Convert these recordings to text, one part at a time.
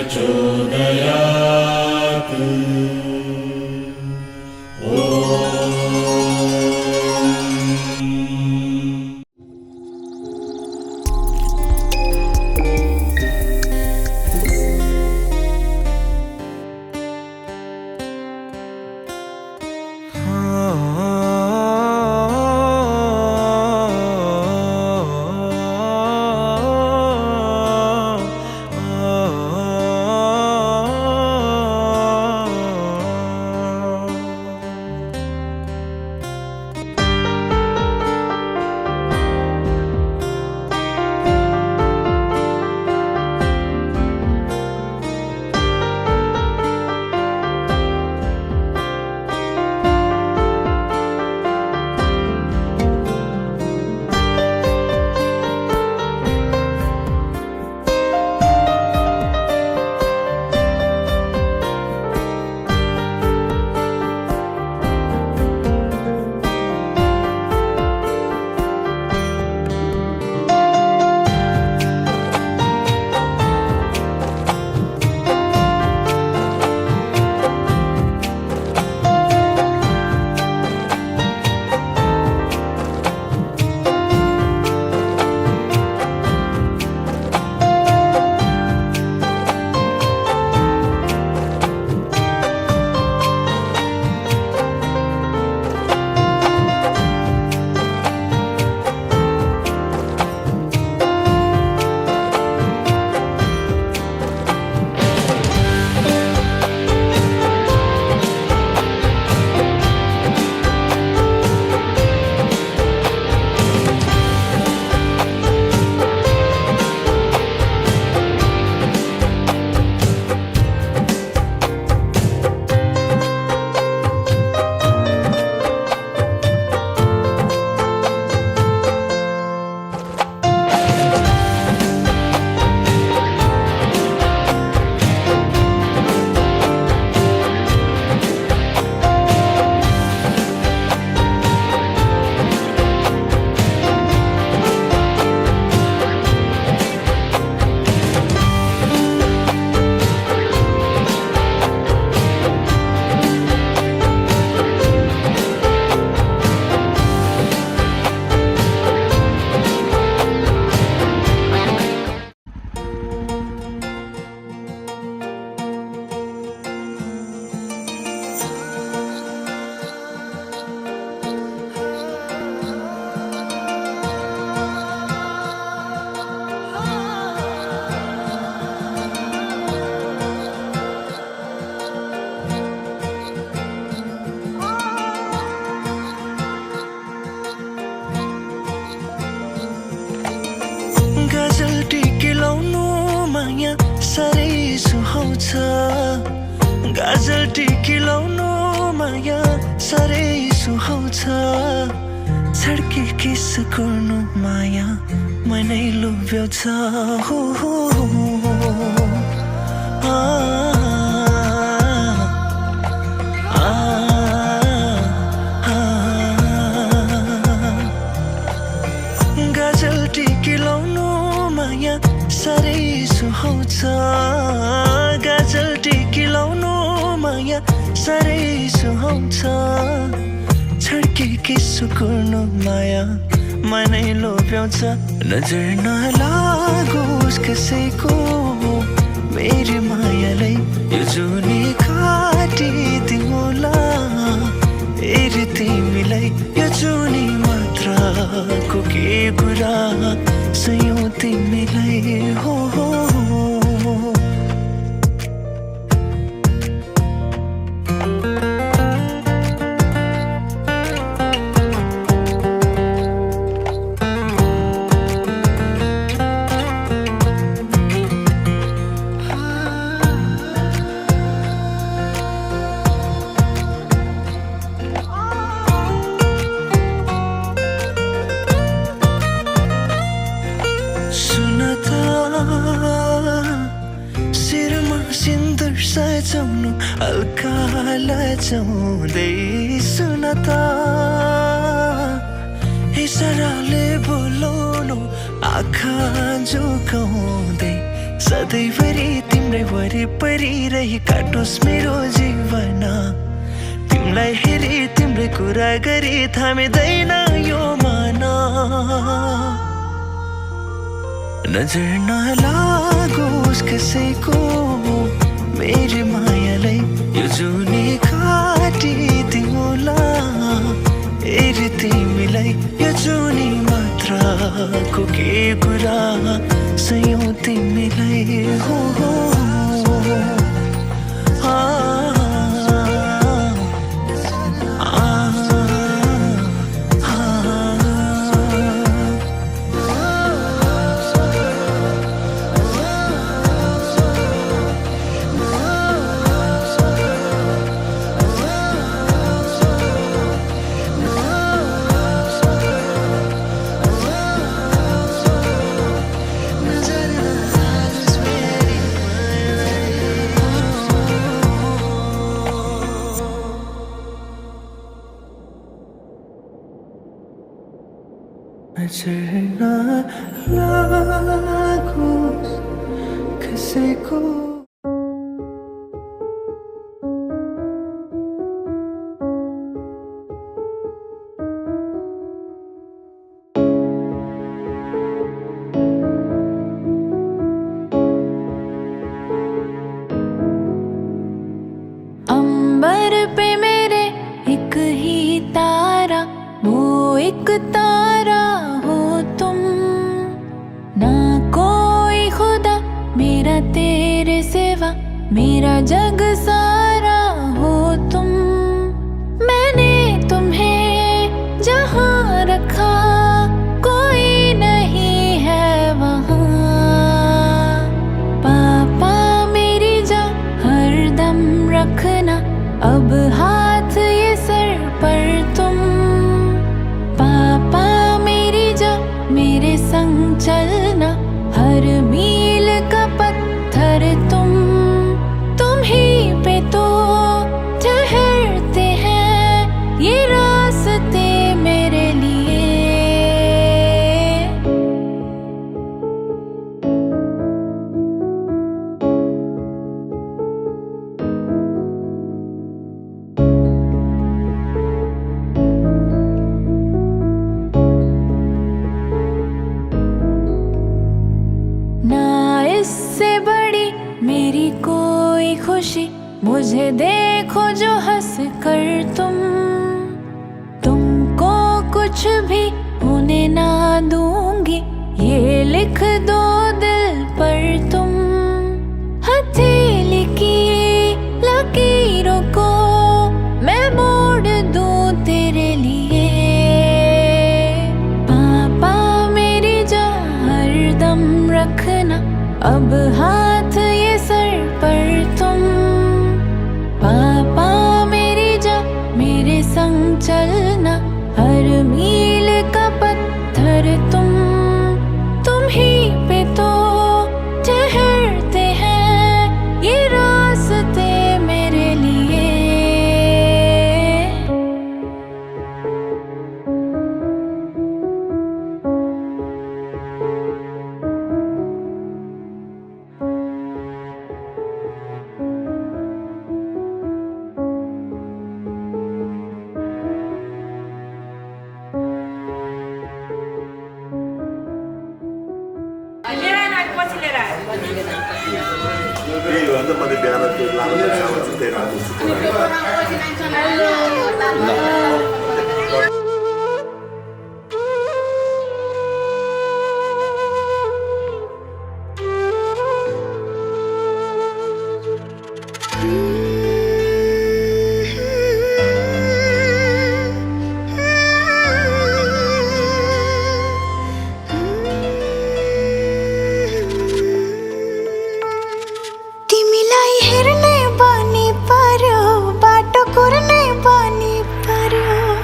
प्रचोदयात् गाजल टिकी लाउनु माया साह्रै सुहाउँछ छड्के किस गर्नु माया मनै लोभ्याउँछ हो हो गाजल टिकी लाउनु माया साह्रै सुहाउँछ गाजल टिकी लाउनु माया साह्रै सुहाउँछ छड्के किसो गर्नु माया मनै लोभ्याउँछ नजर नलागोस् कसैको मेरी मायालाई यो जुनी काटिदिउँला फेरि तिमीलाई यो जुनी मात्रको के कुरा सयौं तिमीलाई हो हो सजाउनु हल्का लजाउँदै सुन त इसाराले बोलाउनु आँखा झुकाउँदै सधैँभरि तिम्रै वरिपरि रही काटोस् मेरो जीवन तिमीलाई हेरी तिम्रै कुरा गरी थामिँदैन यो मन नजर नलागोस् कसैको मेरी मायालाई यो जुनी काटिदिउँला हेरी तिमीलाई यो जुनी मात्रको के कुरा सयौं तिमीलाई हो नजर नलागोस् कसैको अंबर पे मेरे एक ही तारा वो एक तारा हो तुम ना कोई खुदा मेरा तेरे सिवा मेरा जग सारा हो तुम मैंने तुम्हें जहाँ रखा कोई नहीं है वहाँ पापा मेरी जा हरदम रखना अब हाथ ये सर पर तुम पापा मेरी जा मेरे संग चलना हर मील का पत्थर तुम ही पे तो ठहरते हैं ये रास्ते मेरे लिए ना इससे बड़ी मेरी कोई खुशी मुझे देखो जो हंस कर तुमको कुछ भी होने ना दूंगी ये लिख दो दिल पर तुम हथेली की लकीरों को मैं मोड़ दूं तेरे लिए पापा मेरी जा हरदम रखना अब हाथ ये सर पर तुम पापा मेरी जा मेरे संग चलना हर मील का पत्थर तुम ही पे तो ठहरते हैं ये रास्ते मेरे लिए मध्ये बिहान त्यो लामो सामान चाहिँ रातो तिमीलाई हेर्ने बानी पर्यो बाटो कुर्ने बानी पर्यो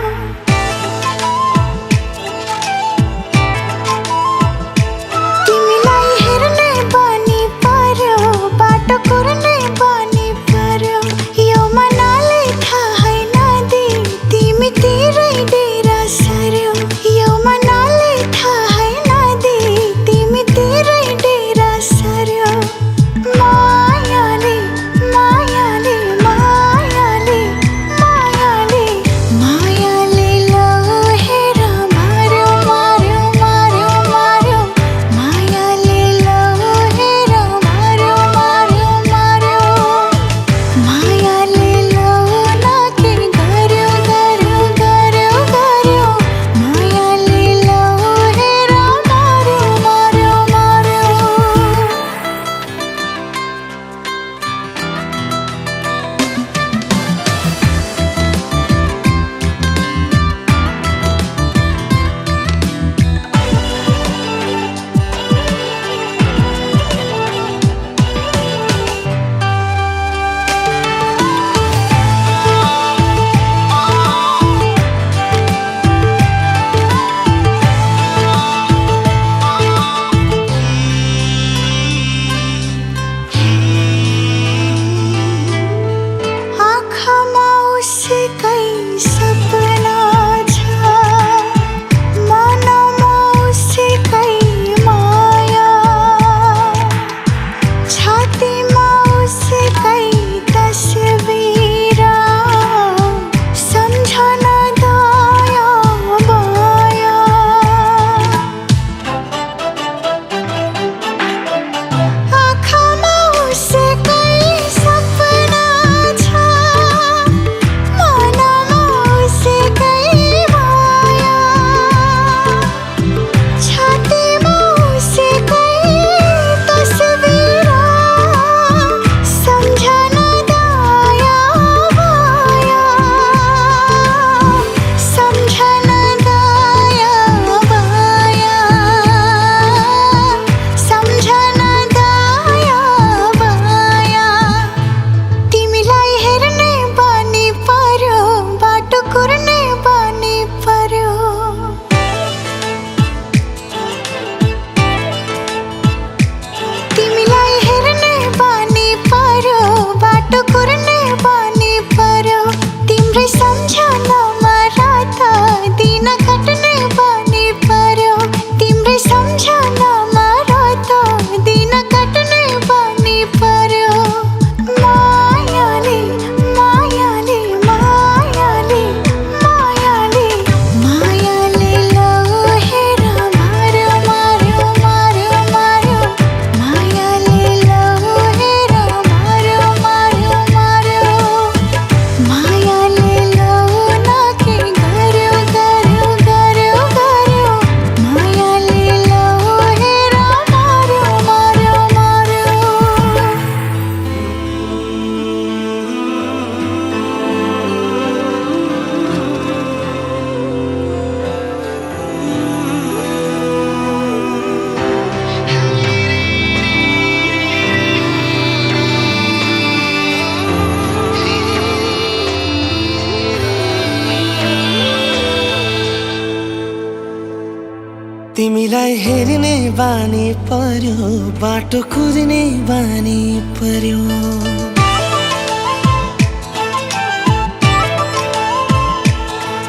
तिमीलाई हेर्ने बानी पर्यो, बाटो खोज्ने बानी पर्यो।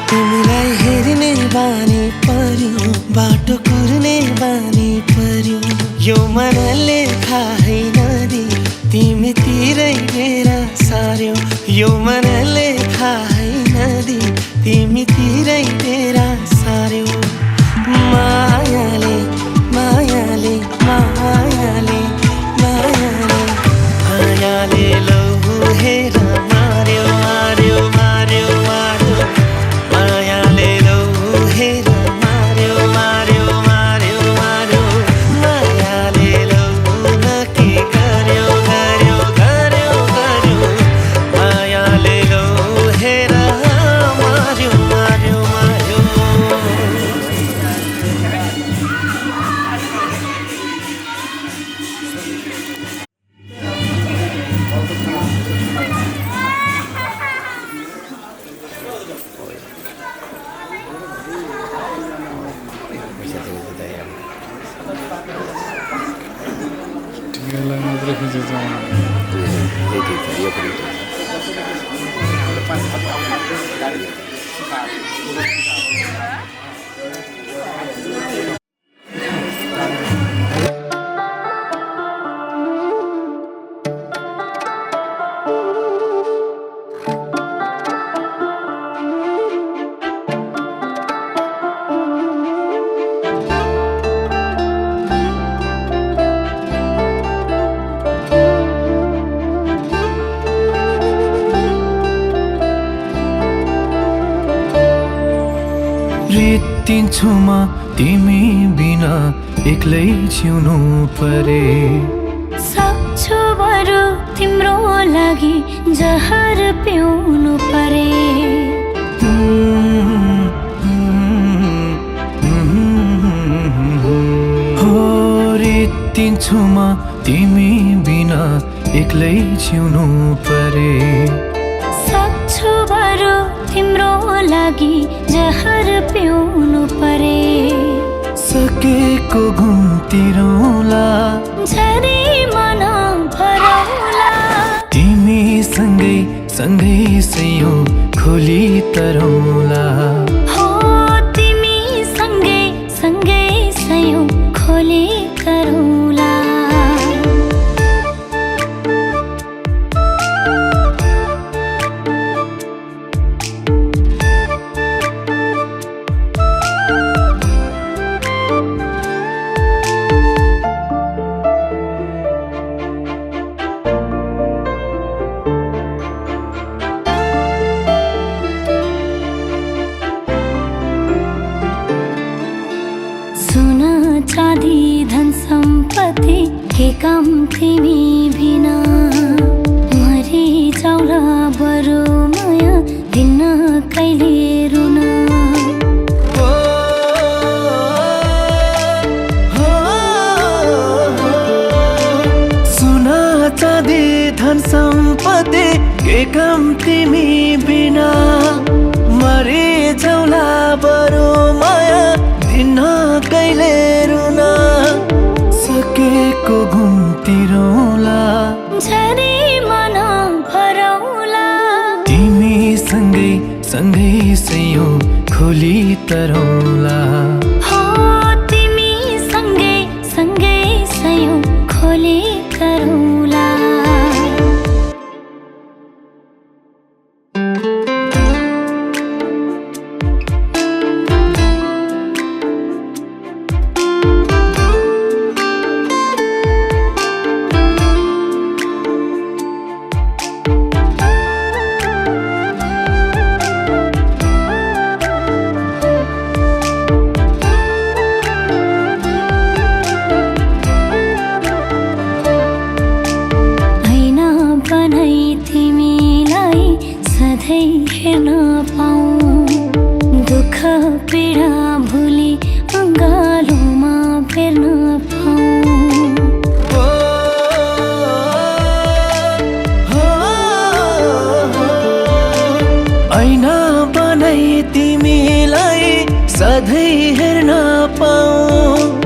तिमीलाई हेर्ने बानी पर्यो, बाटो कुर्ने बानी पर्यो। यो मनले खाइ नदी तिमीतिरै मेरा सार्यो। यो मनले खाइ नदी तिमीतिरै मेरा सार्यो। मायाले मायाले मायाले मायाले मायाले लौ हेर मार्यो मार्यो मार्यो मार्यो। मायाले लौ हेर मार्यो मार्यो मार्यो मार्यो। मायाले लौ नके गर्यो गर्यो गर्यो गर्यो। मायाले लौ हेर मार्यो मार्यो मार्यो। Tinggal ngobrol aja sama. रित्तिन्छु म तिमी बिना एक्लै जिउनु परे। सक्छु बरु तिम्रो लागि जहर पिउनु परे। हो रित्तिन्छु म तिमी बिना एक्लै जिउनु परे। सक्छु बरु तिम्रो लागि जहर पिउनु परे। सकेको घुम्तिरौला झरी मन भरौला। तिमी सँगै सँगै सयौं खोली तरौला। हो तिमी सँगै सँगै सयौं खोली तरौला। सोना चाँदी धन सम्पत्ति के काम तिमी बिना। मरि जाउला बरु माया दिन्न कहिले रुन। सोना चाँदी धन सम्पत्ति के काम तिमी बिना। मरि जाउला बरु माया दिन कहिले रुन। सकेको घुम्तिरौला झरी मन भरौला। तिमी सँगै सँगै सयौं खोली तरौला। हो तिमी सँगै सँगै सयौं खोली तरौला। हेर्न पाऊँ दुःख पीडा भुली अङ्गालोमा फेर्न पाऊँ। ऐना बनाई तिमीलाई सधैँ हेर्न पाऊँ।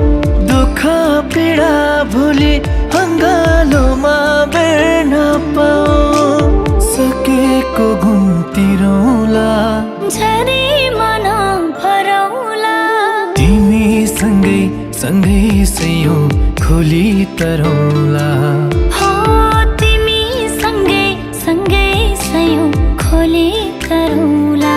सँगै सयौं खोली तरौला हो तिमी सँगै सँगै सयौं खोली तरौला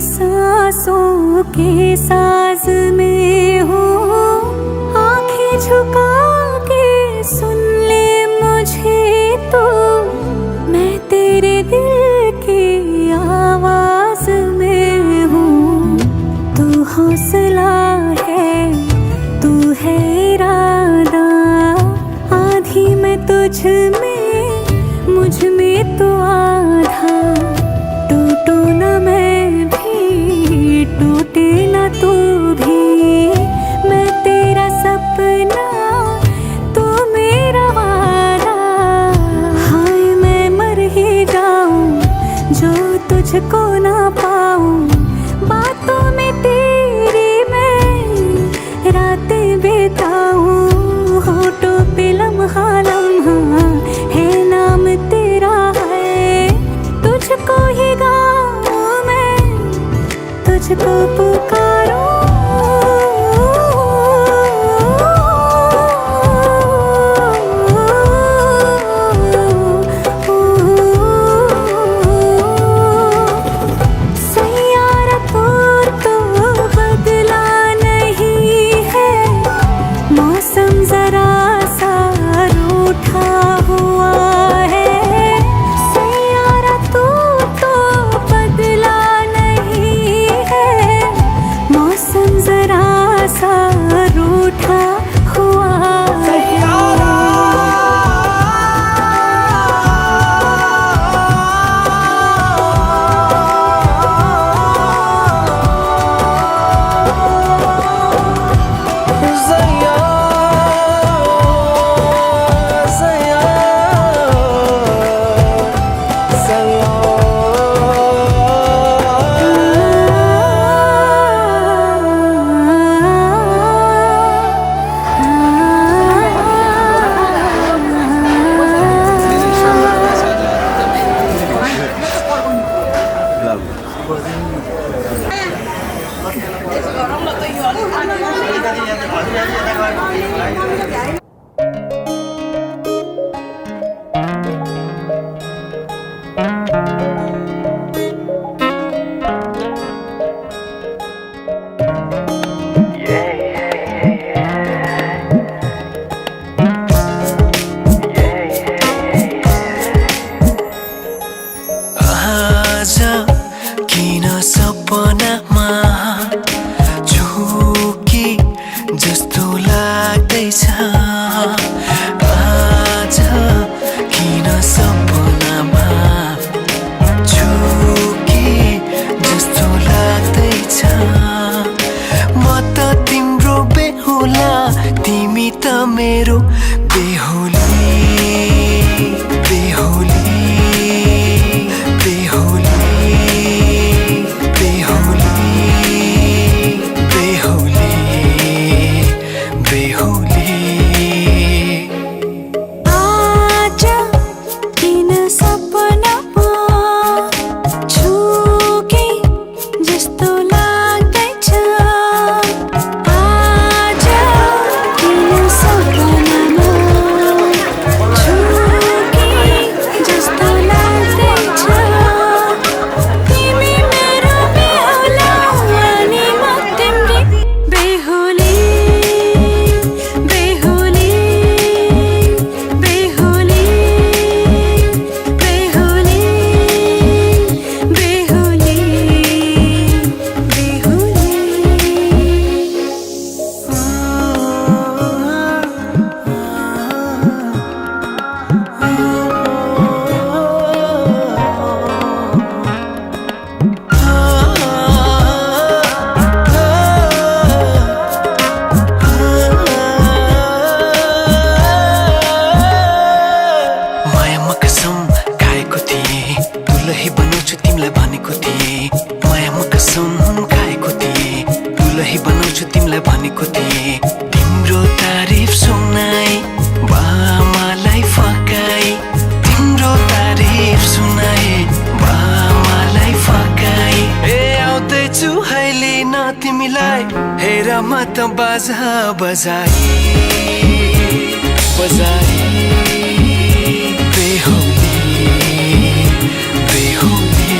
सांसों के साज में हूँ आंखें झुका के सुन ले मुझे तो मैं तेरे दिल की आवाज में हूँ तू हौसला है तू है इरादा आधी मैं तुझ में मुझ में तो आधा टूटू न मैं भी टूटे न तू भी मैं तेरा सपना तू मेरा वादा हाय मैं मर ही जाऊं जो तुझको ना पाऊं बातों में तेरी मैं रातें बिताऊं होठों पे लम्हा लम्हा है नाम तेरा है तुझको ही गाऊं मैं तुझको पुकारूं सैयारा तो बदला नहीं है मौसम जरा सा रूठा हुआ है सैयारा तो बदला नहीं है मौसम जरा सा रूठा हुआ है लाग्दैछ आज किन सपनामा झुके जस्तो लाग्दैछ म त तिम्रो बेहुला तिमी त मेरो बेहुली बेहुली बेहुली बेहुली बेहुली बेहुली आज किन सपनामा झुके जस्तो लाग्दैछ आज किन सपनामा झुके जस्तो लाग्दैछ तिमी मेरो बेहुला अनि म तिम्रै बेहुली बेहुली बेहुली बेहुली बेहुली मायामा कसम खाएको थिएँ दुलही बनाउँछु तिमीलाई भनेको थिएँ मायामा कसम खाएको थिएँ दुलही बनाउँछु तिमीलाई भनेको थिएँ तिम्रो तारिफ सुनाई बामालाई फकाई तिम्रो तारिफ सुनाई बामालाई फकाई ए आउँदैछु अहिले न तिमीलाई हेर म त बाजा बजाई बजाई बेहुली बेहुली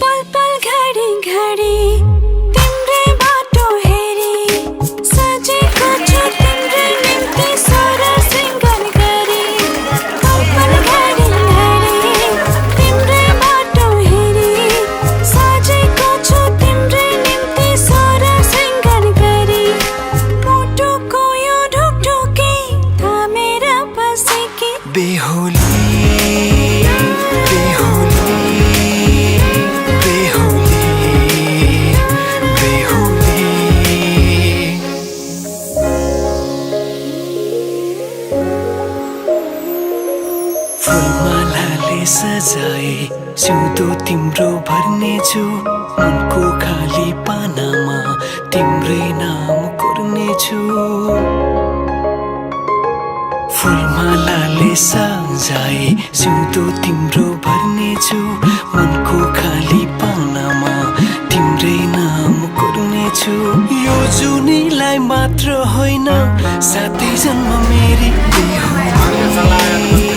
पल पल घडी घडी तिम्रै बाटो हेरी सजेको छु तिम्रै निम्ति सारा सिंगार गरी पल पल घडी घडी तिम्रै बाटो हेरी सजेको छु तिम्रै निम्ति सारा सिंगार गरी मुटुको यो ढुकढुकी थामेर बसेकी बेहुली बेहुली बेहुली बेहुली फुलमालाले सजाए सिउँदो तिम्रो भर्नेछु मनको खाली पानामा तिम्रै नाम कोर्नेछु फुलमालाले सजाए सिउँदो तिम्रो भर्नेछु मनको खाली पानामा तिम्रै नाम कोर्नेछु यो जुनीलाई मात्र होइन साथै जन्म मेरी बेहुली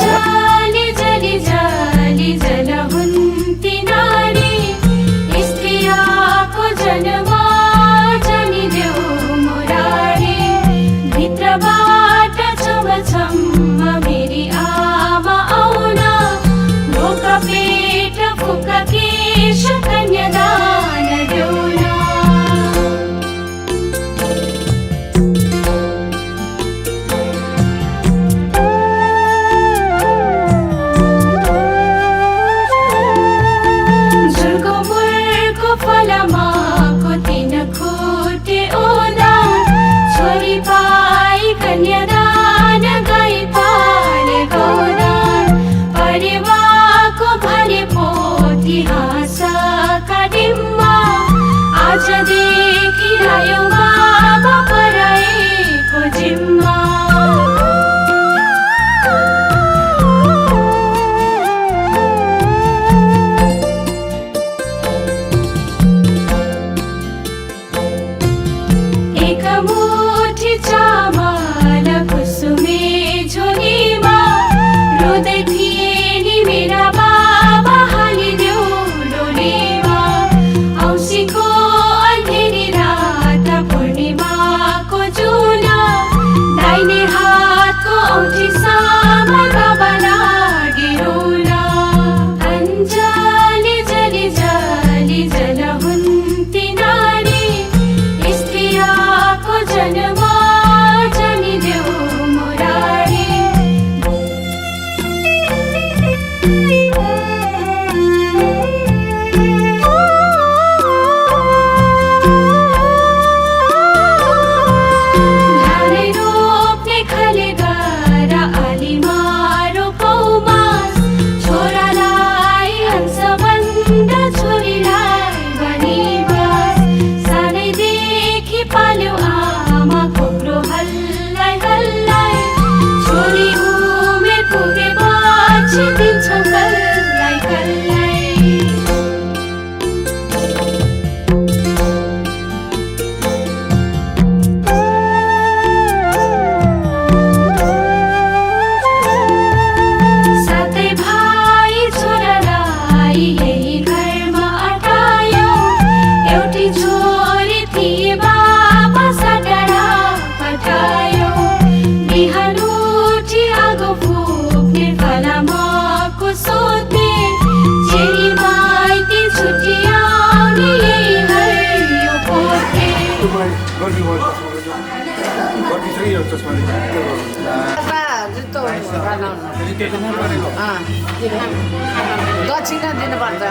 जाली जली जाली जलहुन्ती नारी स्त्रियाको जन्म जनिदेऊ मुरारी भित्रबाट छमछम्म मेरी आमा आउन ढोक पेट फुक केश कन्यादान देउन झुलको बुलको फलमाको तिन खुट्टे ओदा छोरी पाई कन्यादान गई पाले गौदान परिवारको भने पोती हाँसका डिम्बा आजदेखि आयो बाबा पराएको जिम्मा जुत्तो दक्षिणा दिनुपर्छ।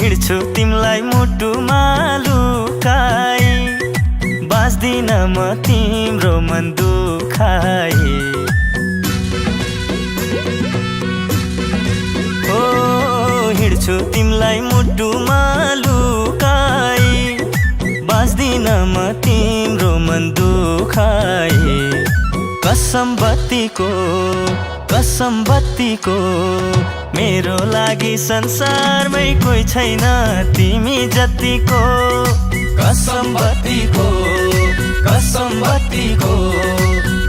हिँड्छु तिमलाई मुटुमा लुकाई, बाँच्दिन म तिम्रो मन दुखाई। हो हिँड्छु तिमलाई मुटुमा लुकाई, बाँच्दिन म तिम्रो मन दुखाई। कसम बत्तीको मेरो लागि संसारमै कोही छैन तिमी जतिको। कसम बत्तीको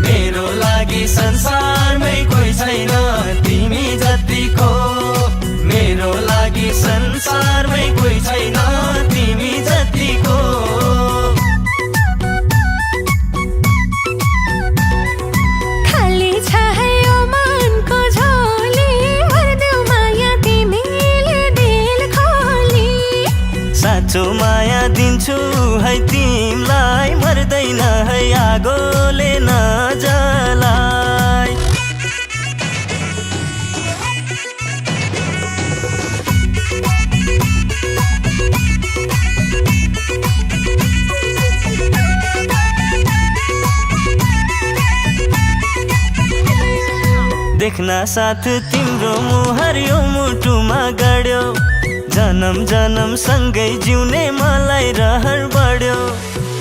मेरो लागि संसारमै कोही छैन तिमी जतिको। मेरो लागि संसारमै कोही छैन तिमी जतिको। साँचो माया दिन्छु है तिमलाई, मर्दैन है आगोले नजलाई। देख्न साथ तिम्रो मुहार यो मुटुमा गड्यो, जन्म जन्म सँगै जिउने मलाई रहर बढ्यो।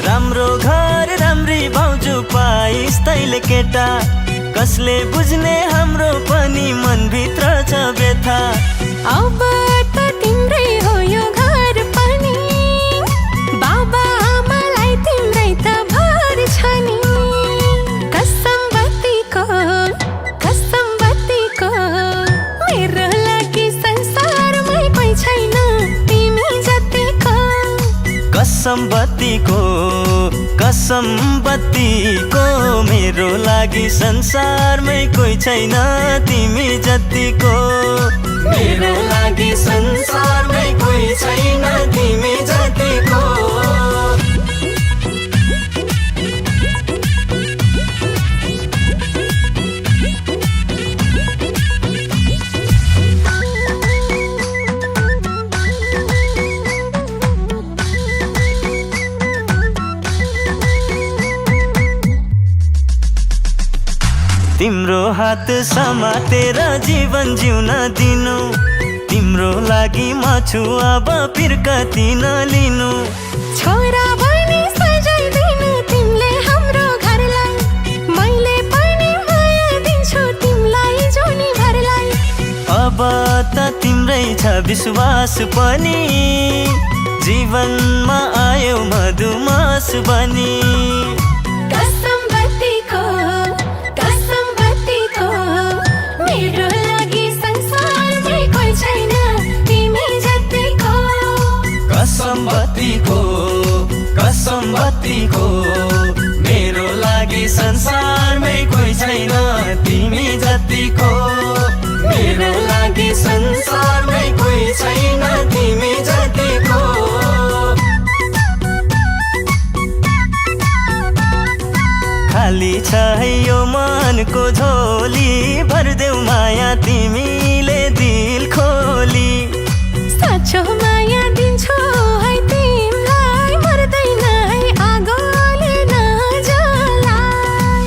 राम्रो घर राम्री भाउजू पाइस् तैले केटा, कसले बुझ्ने हाम्रो पनि मनभित्र छ व्यथा। अब त तिम्रै हो यो घर पनि, बाबा आमालाई तिम्रै त भर छ नि। कसम बत्तीको मेरो लागि संसारमै कोही छैन तिमी जतिको। कसम बत्तीको मेरो लागि संसारमै कोही छैन तिमी जतिको। मेरो लागि संसारमै कोही छैन तिमी जतिको। तिम्रो हात समातेर जीवन जिउन दिनु, तिम्रो लागि म छु अब फिर्कती नलिनु। छोरा बहिनी सजाइदिनु तिमीले हाम्रो घरलाई, मैले पनि माया दिन्छु तिमीलाई जोनी भरलाई। अब त तिम्रै छ विश्वास पनि, जीवनमा आयो मधुमास बनी। मेरो लागि संसारमै कोही छैन तिमी जतिको। कसम बत्तीको मेरो लागि संसारमै कोही छैन तिमी जतिको। मेरो लागि संसारमै कोही छैन तिमी जतिको। खाली छ यो मनको झोली, भरिदेऊ माया तिमीले दिल खोली। साँचो माया दिन्छु है तिमीलाई, मर्दैन है आगोले नजलाई।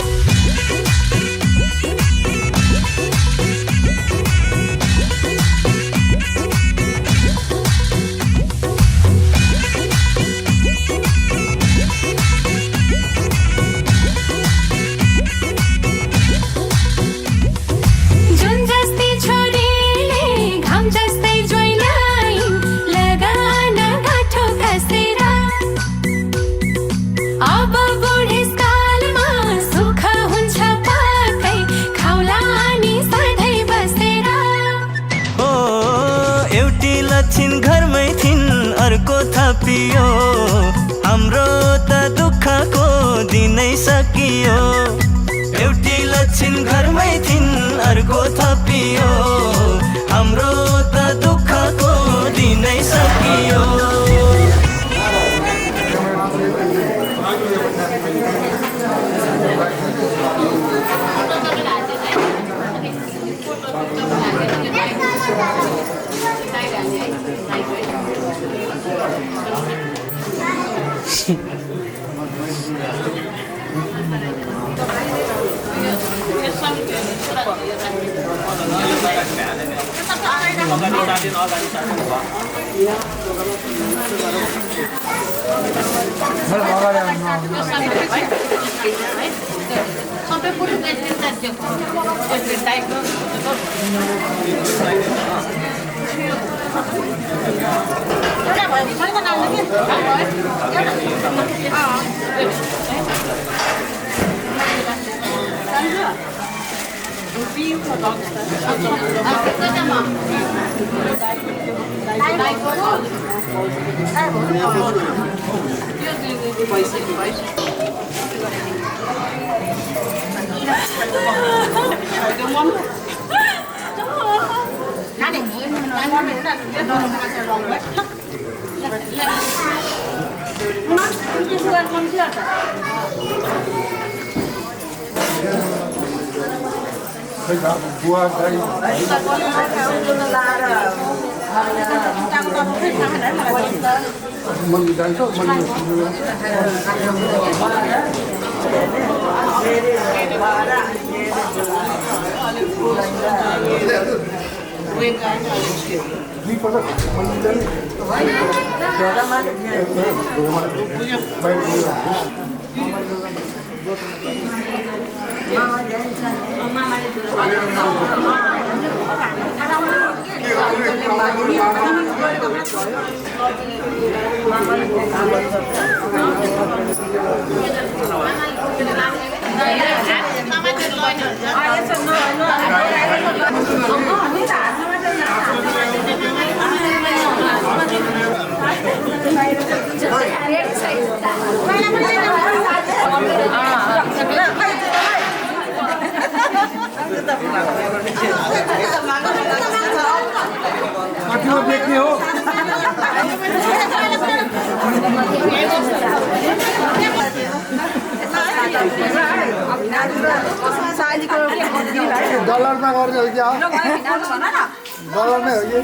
जुन जस्तै छोरीले घाम जस्तै ज्वाइँलाई लगान गाँठो कसेर, अब बुढेसकालमा सुख हुन्छ पक्कै खाउला नि सधैँ बसेर। हो एउटी लक्षिण घरमै थिइन् अर्को थपियो, हाम्रो त दुःखको दिनै सकियो। एउटी एकछिन घरमै थिइन अर्को थपियो हाम्रो त दुःखको दिनै सकियो डलरमा गर्ने हो क्या डलरमै हो कि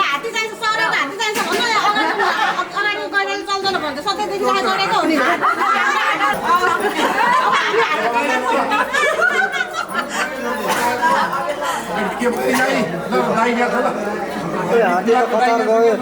हात्ती चाहिन्छ सर हात्ती चाहिन्छ भन्नु अगाडि गएर चल्दैन भने त सधैँदेखि गरेको हो नि के भयो हात्ती कतार गयो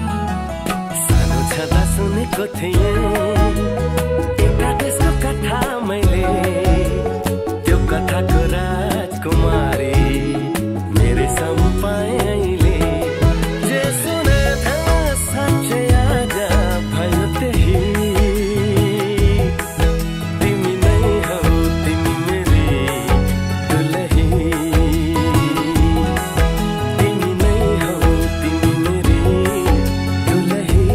सानो छँदा सुनेको थिएँ एउटा देशको कथा मैले त्यो कथाको राजकुमारी मेरै सम्पाएँ अहिले जे सुने साँच्चै आज भयो त्यही तिमी नै हौ तिमी मेरी दुलही तिमी नै हौ तिमी मेरी दुलही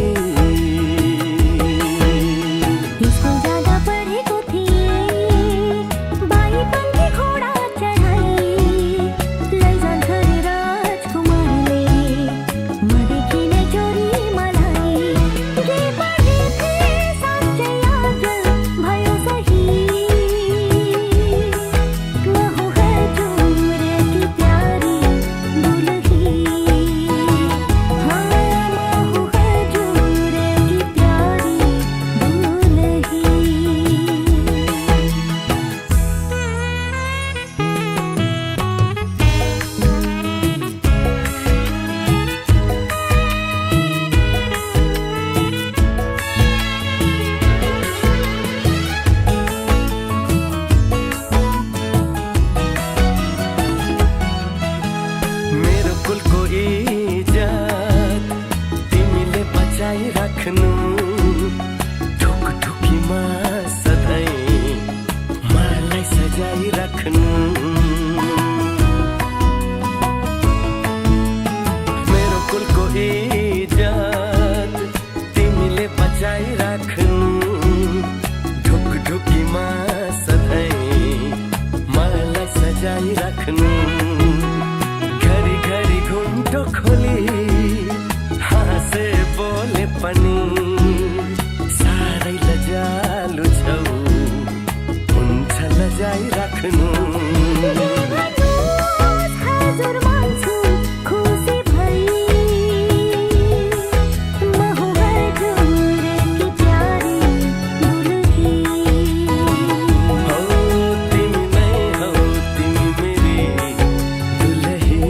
स्कूल जाँदा पढेको थिएँ बाई पंखी घोडा चढाई लैजान्छ रे राजकुमारले मदेखि नै चोरी मलाई के पढे थिएँ साँच्चै आज भयो सही म हूँ हजुर की प्यारी दुलही हाँ म हूँ हजुर की प्यारी दुलही मेरो कुलको इज्जत तिमीले बचाइराख्नु ढुकढुकीमा सधैँ मलाई सजाइराख्नु मेरो कुलको इज्जत तिमीले बचाइराख्नु ढुकढुकीमा सधैँ मलाई सजाइराख्नु घरी घरी घुम्टो खोली हाँसे बोले पनि साह्रै लजालु छौ हुन्छ लजाइराख्नु हजुर मान्छु खुसी भई म हूँ हजुर की प्यारी दुलही हौ तिमी नै हौ तिमी मेरी दुलही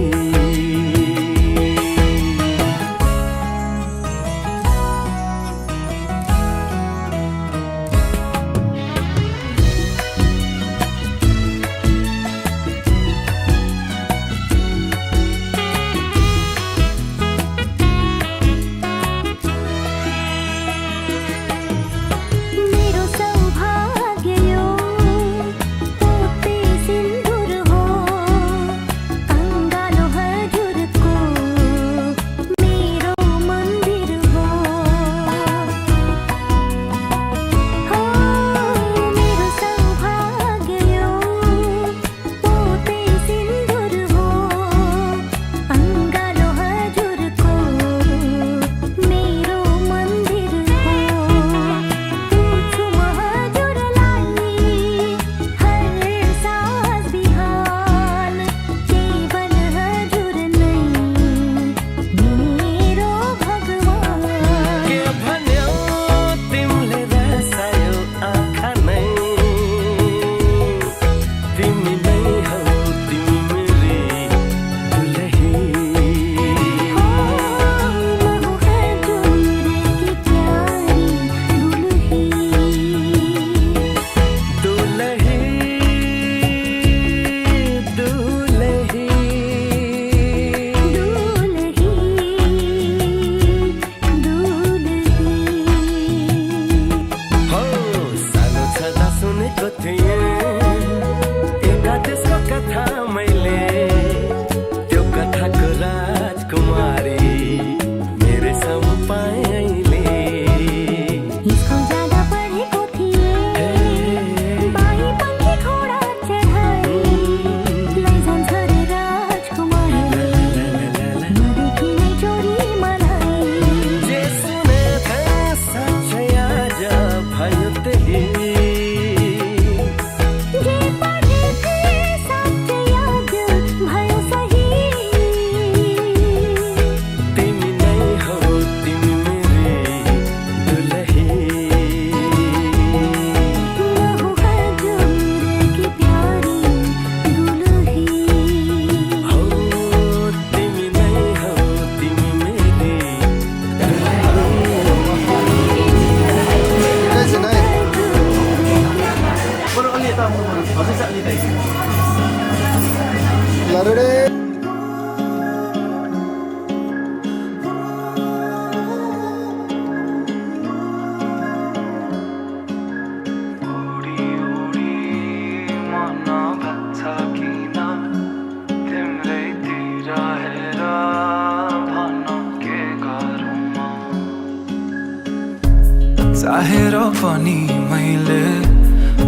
चाहेर पनि मैले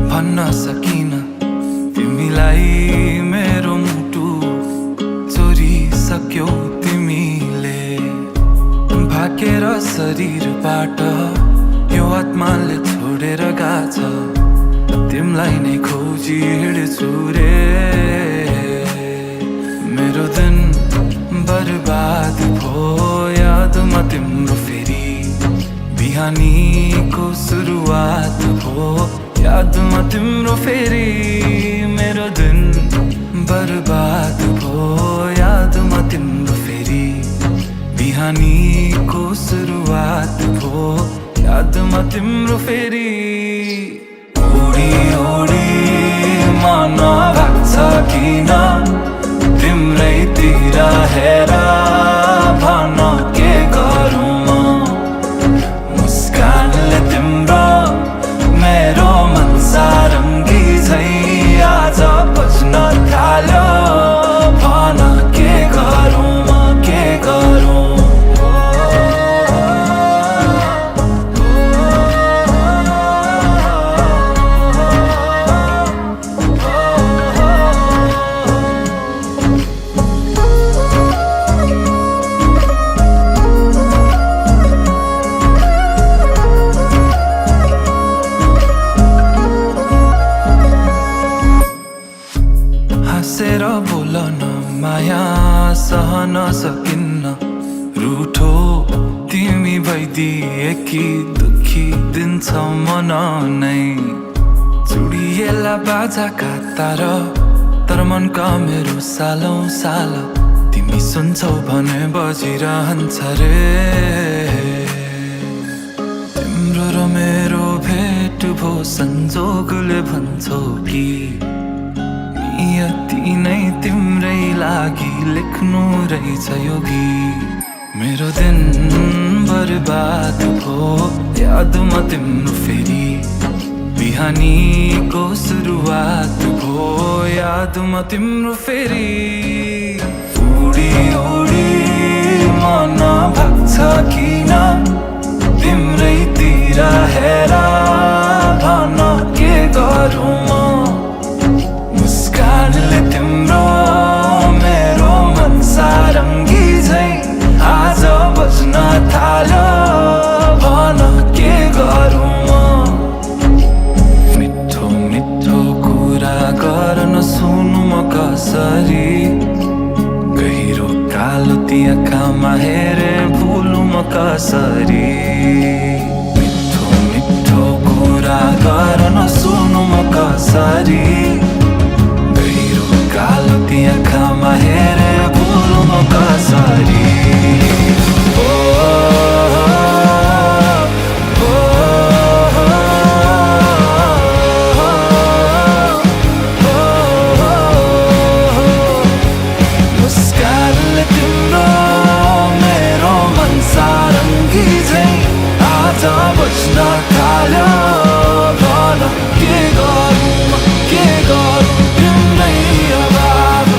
भन्न सकिन तिमीलाई मेरो मुटु चोरिसक्यौ तिमीले भाकेर शरीरबाट यो आत्माले छोडेर गाछ तिमलाई नै खोजी हिँड्छु रे मेरो दिन बर्बाद भो यादमा तिम्रो फेरि बिहानीको सुरुवात भो यादमा तिम्रो फेरि मेरो दिन बर्बाद भो यादमा तिम्रो फेरि बिहानीको सुरुवात भो यादमा तिम्रो फेरि ओडी ओडी मन भाग्छ किन तिम्रैतिर हेर भन के गरौँ मुस्कानले तिम्रो मेरो मन सारङ्गी झै आज बज्न थाल्यो भन के गरौँ के गरौँ हाँसेर बोलन माया सहन सकिन्न रूठो तिमी भइदिए कि दुखी दिन्छ मन नै चुडिएला बाजाका तार तर मनका मेरो सालौं साल तिमी सुन्छौ भने बजिरहन्छ रे तिम्रो र मेरो भेट भो संजोगले भन्छौ कि यति नै तिम्रै लागि लेख्नु रहेछ यो गीत मेरो दिन बर्बाद भो यादमा तिम्रो फेरि बिहानीको सुरुवात भो यादमा तिम्रो फेरि उडी उडी मन भाग्छ किन तिम्रैतिर हेर भन के गरौँ मुस्कानले तिम्रो मेरो मन सारङ्गी झै आज बज्न थाल्यो भन के गरौँ मिठो मिठो कुरा गर्न सुनु म कसरी गहिरो कालो ती आँखामा हेरे भुलु म कसरी मिठो मिठो कुरा गर्न सुनु म कसरी कालो ती आँखामा हेरे भुलु म कसरी मुस्कानले तिम्रो मेरो मन सारङ्गी झै आज बज्न थाल्यो भन के गरौँ के गरौँ तिम्रै अभाव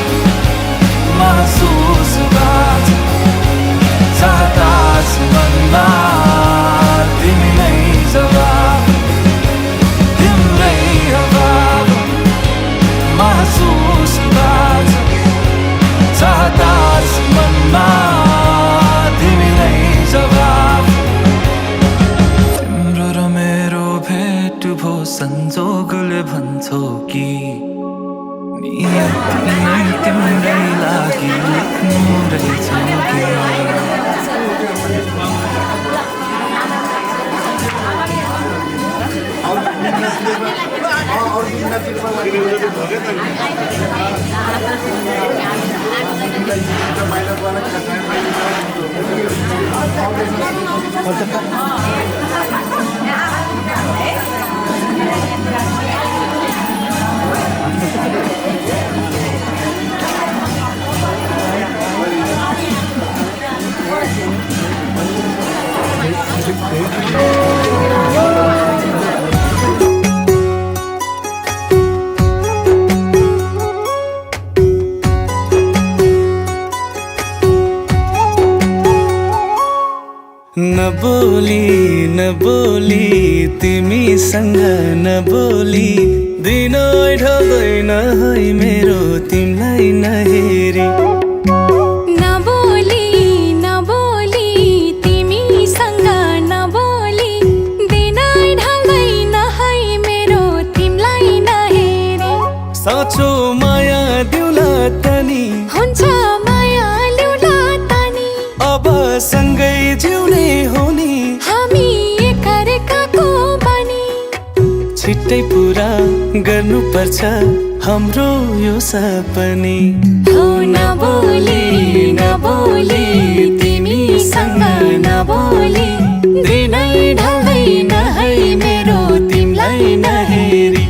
महसुस बाज सातास मनमा तिमी नै जवाब तिम्रै अभाव महसुस बाज सातास मनमा तिमी नै जवाब तिम्रो र मेरो भेट भो संजोगले भन्छौ कि नियति नै तिम्रै लागि लेख्नु रहेछ नबोली तिमीसँग नबोली दिन ढल्दैन है मेरो तिमीलाई नहेरी नबोली तिमीसँग नबोली दिन ढल्दैन है मेरो तिमीलाई नहेरी साँचो माया दिउला तनी हुन्छ माया ल्याउला तनी अब सँगै जिउने हो नि हामी एकअर्काको बनी छिट्टै पुरा गर्नुपर्छ हाम्रो यो सपनी हो नबोली तिमीसँग नबोली दिनै ढल्दैन है मेरो तिमीलाई नहेरी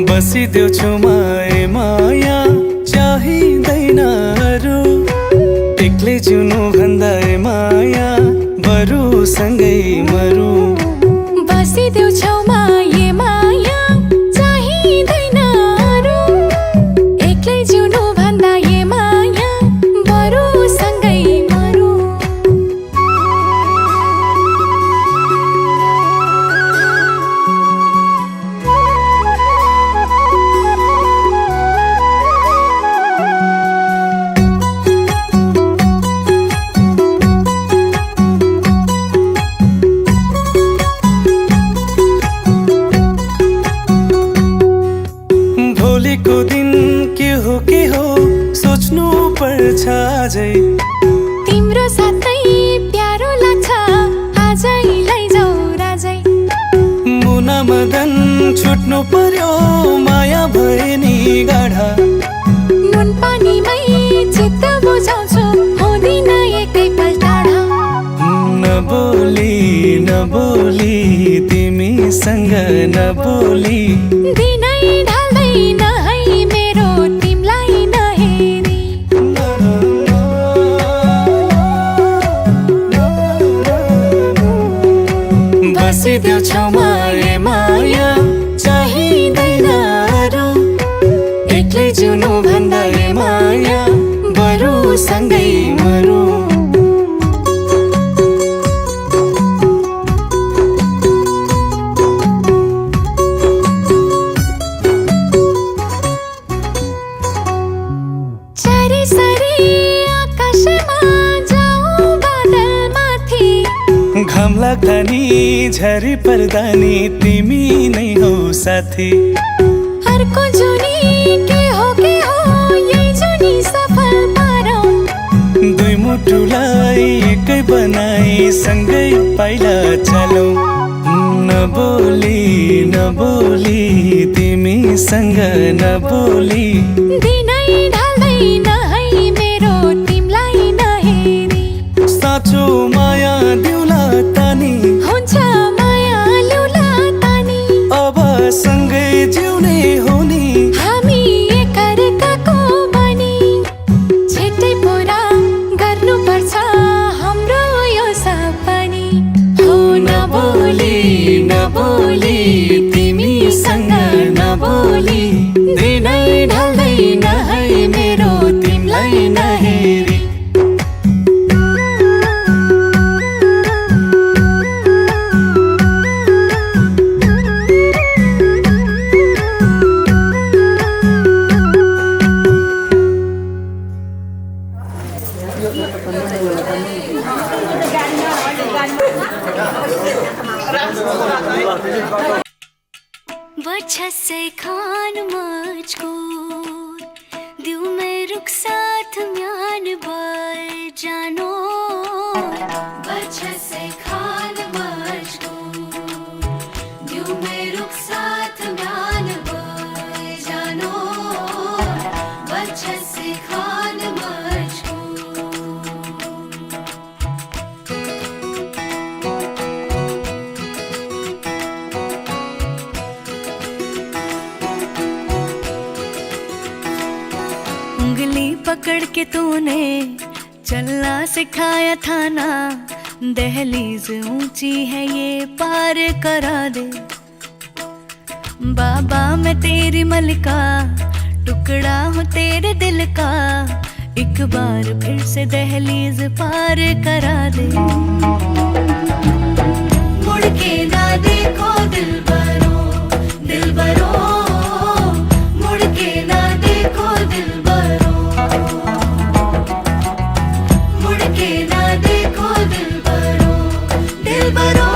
बसिदेऊ छेउमा माया चाहिँदैन अरू एक्लै जिउनु भन्दा माया बरु सँगै मरु बसिदेऊ छेउमा माया चाहिँदैन अरू एक्लै जिउनु भन्दा माया बरु सँगै मरु भोलिको दिन के हो सोच्नु पर्छ आजै तिम्रो साथै प्यारो लाग्छ आजै लैजाऊ राजै मुना मदन छुट्नु पर्यो माया भए नि गाढा नुन पानीमै चित्त बुझाउँछु हुँदिन एकैपल्ट टाढा नबोली तिमीसँग नबोली दिनै ढल्दैन है मेरो तिमीलाई नहेरी बसिदेऊ छेउमा माया चाहिँदैन अरू एक्लै जिउनु भन्दा माया बरु सँगै मरु घाम लाग्दा नि झरी पर्दा नि तिमी नै हौ साथी अर्को जुनी के हो यही जुनी सफल पारौँ दुई मुटुलाई एकै बनाई सँगै पाइला चलौँ नबोली तिमीसँग नबोली दिनै ढल्दैन है मेरो तिमीलाई नहेरी साँचो माया दिउला तानी हुन्छ माया ल्याउला तानी अब सँगै जिउने हो नि हामी एकअर्काको बनी छिट्टै पुरा गर्नुपर्छ हाम्रो यो सपनी हो नबोली तिमीसँग नबोली दिनै ढल्दैन है मेरो तिमीलाई नहेरी बच्चा से खान मुझको दिल में रुक साथ म्यान बर जानो बच्चा से खान मुझको दिल में रुक साथ म्यान बर जानो बच्चा से खान मुझको उंगली पकड़ के तूने चलना सिखाया था ना दहलीज ऊंची है ये पार करा दे बाबा मैं तेरी मलिका टुकड़ा हूँ तेरे दिल का, एक बार फिर से दहलीज पार करा दे। मुड़ के ना देखो दिलबरो, दिलबरो, मुड़ के ना देखो दिलबरो, मुड़ के ना देखो दिलबरो, दिलबरो,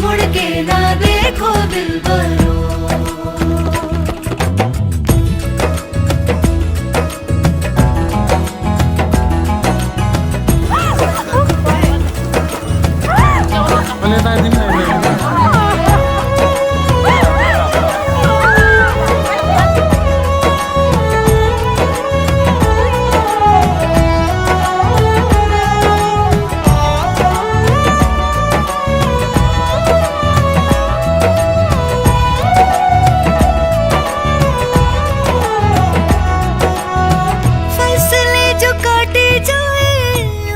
मुड़ के ना देखो दिलबरो। Boleh tadi mana? फसलें जो काटी जाए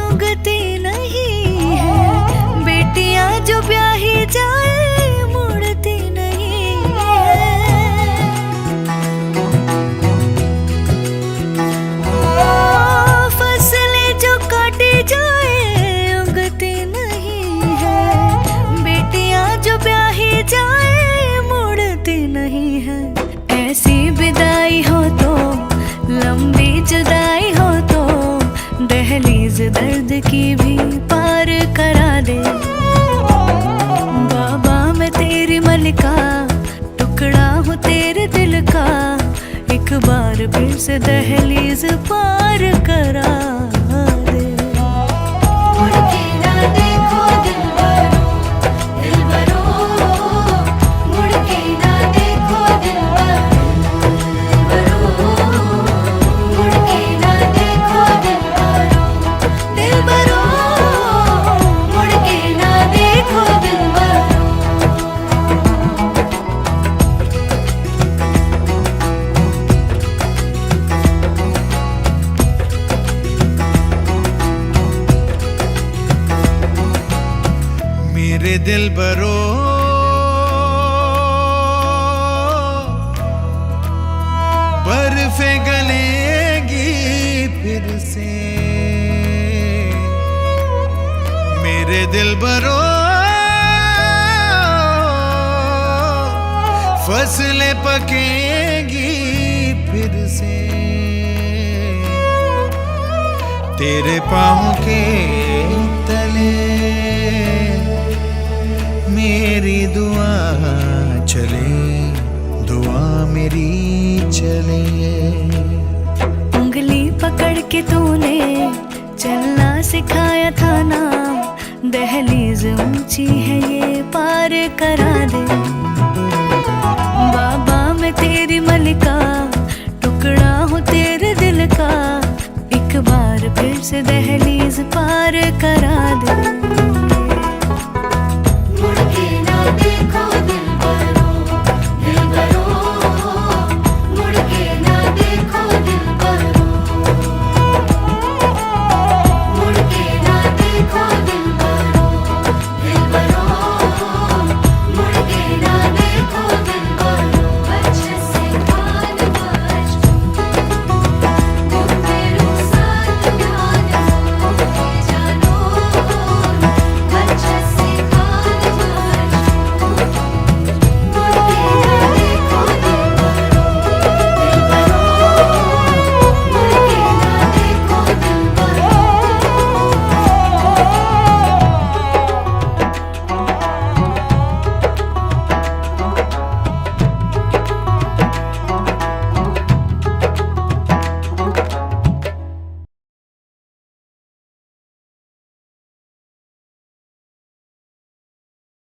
उगती नहीं है, बेटियां जो ब्याही जाए मुड़ती नहीं है। फसलें जो काटी जाए उगती नहीं है, बेटियां जो ब्याही जाए मुड़ती नहीं है। ऐसी विदाई हो तो, लंबी जुदाई हो तो, दहलीज दर्द की भी पार करा दे। बाबा मैं तेरी मलिका, टुकड़ा हूँ तेरे दिल का, एक बार फिर से दहलीज पार करा दे। मुड़ के ना देखो दिलबरो, दिलबरो, मुड़ के ना देखो दिलबरो, मुड़ के ना देखो दिलबरो, दिलबरो, मुड़ के ना देखो दिलबरो। मेरे दिलबरो, बर्फे गलेगी फिर से। मेरे दिलबरो, फसलें पकेंगी फिर से। तेरे पाँव के तले मेरी दुआ चले, दुआ मेरी चले। उंगली पकड़ के तूने चलना सिखाया था ना, दहलीज ऊंची है ये पार करा दे।